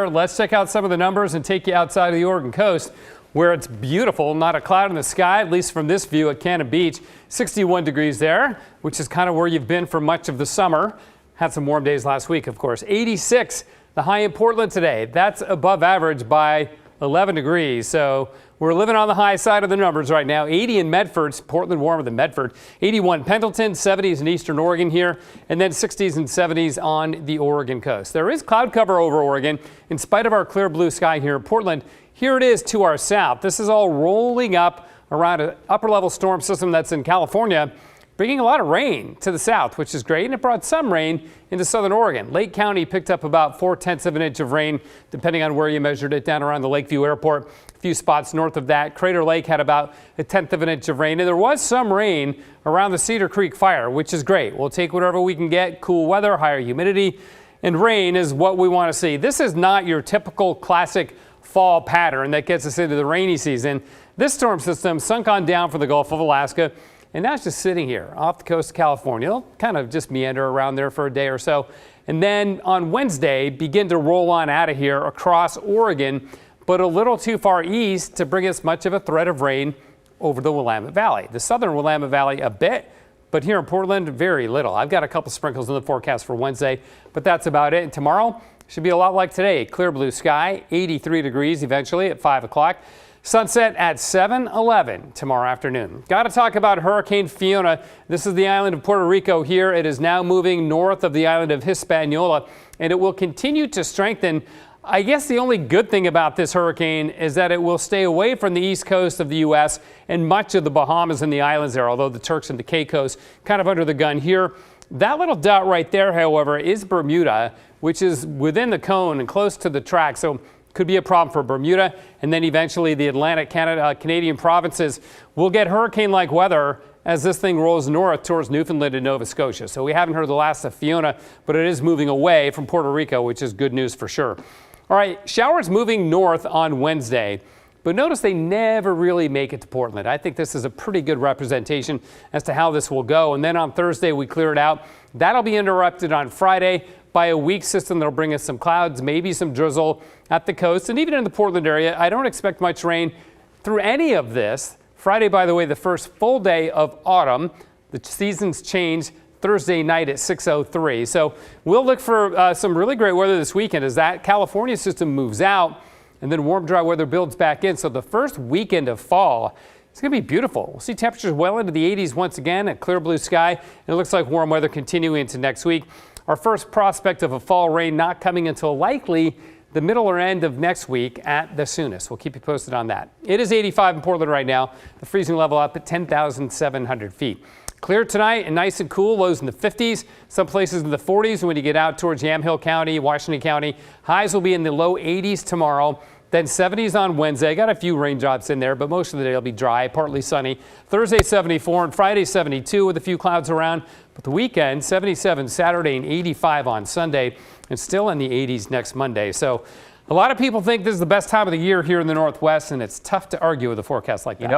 Let's check out some of the numbers and take you outside of the Oregon coast where it's beautiful, not a cloud in the sky, at least from this view at Cannon Beach. 61 degrees there, which is kind of where you've been for much of the summer. Had some warm days last week, of course. 86, the high in Portland today. That's above average by 11 degrees. So we're living on the high side of the numbers right now. 80 in Medford, Portland warmer than Medford. 81 Pendleton, 70s in eastern Oregon here, and then 60s and 70s on the Oregon coast. There is cloud cover over Oregon in spite of our clear blue sky here in Portland. Here it is to our south. This is all rolling up around an upper level storm system that's in California, bringing a lot of rain to the south, which is great, and it brought some rain into southern Oregon. Lake County picked up about 0.4 of an inch of rain, depending on where you measured it, down around the Lakeview Airport. A few spots north of that. Crater Lake had about 0.1 of an inch of rain, and there was some rain around the Cedar Creek fire, which is great. We'll take whatever we can get. Cool weather, higher humidity, and rain is what we want to see. This is not your typical classic fall pattern that gets us into the rainy season. This storm system sunk on down from the Gulf of Alaska, and now it's just sitting here off the coast of California. It'll kind of just meander around there for a day or so. And then on Wednesday, begin to roll on out of here across Oregon, but a little too far east to bring us much of a threat of rain over the Willamette Valley. The southern Willamette Valley a bit, but here in Portland, very little. I've got a couple sprinkles in the forecast for Wednesday, but that's about it. And tomorrow should be a lot like today. Clear blue sky, 83 degrees eventually at 5 o'clock. Sunset at 7:11 tomorrow afternoon. Got to talk about Hurricane Fiona. This is the island of Puerto Rico here. It is now moving north of the island of Hispaniola, and it will continue to strengthen. I guess the only good thing about this hurricane is that it will stay away from the east coast of the U.S. and much of the Bahamas and the islands there, although the Turks and the Caicos kind of under the gun here. That little dot right there, however, is Bermuda, which is within the cone and close to the track. So could be a problem for Bermuda, and then eventually the Atlantic Canadian provinces will get hurricane-like weather as this thing rolls north towards Newfoundland and Nova Scotia. So we haven't heard the last of Fiona, but it is moving away from Puerto Rico, which is good news for sure. All right, showers moving north on Wednesday, but notice they never really make it to Portland. I think this is a pretty good representation as to how this will go. And then on Thursday, we clear it out. That'll be interrupted on Friday by a weak system that'll bring us some clouds, maybe some drizzle at the coast, and even in the Portland area. I don't expect much rain through any of this. Friday, by the way, the first full day of autumn. The seasons change Thursday night at 6:03. So we'll look for some really great weather this weekend as that California system moves out and then warm, dry weather builds back in. So the first weekend of fall, it's going to be beautiful. We'll see temperatures well into the 80s once again, a clear blue sky. And it looks like warm weather continuing into next week. Our first prospect of a fall rain not coming until likely the middle or end of next week at the soonest. We'll keep you posted on that. It is 85 in Portland right now. The freezing level up at 10,700 feet. Clear tonight and nice and cool, lows in the 50s, some places in the 40s when you get out towards Yamhill County, Washington County. Highs will be in the low 80s tomorrow. Then 70s on Wednesday. Got a few raindrops in there, but most of the day will be dry, partly sunny. Thursday 74 and Friday 72 with a few clouds around. But the weekend 77 Saturday and 85 on Sunday, and still in the 80s next Monday. So a lot of people think this is the best time of the year here in the Northwest, and it's tough to argue with a forecast like that.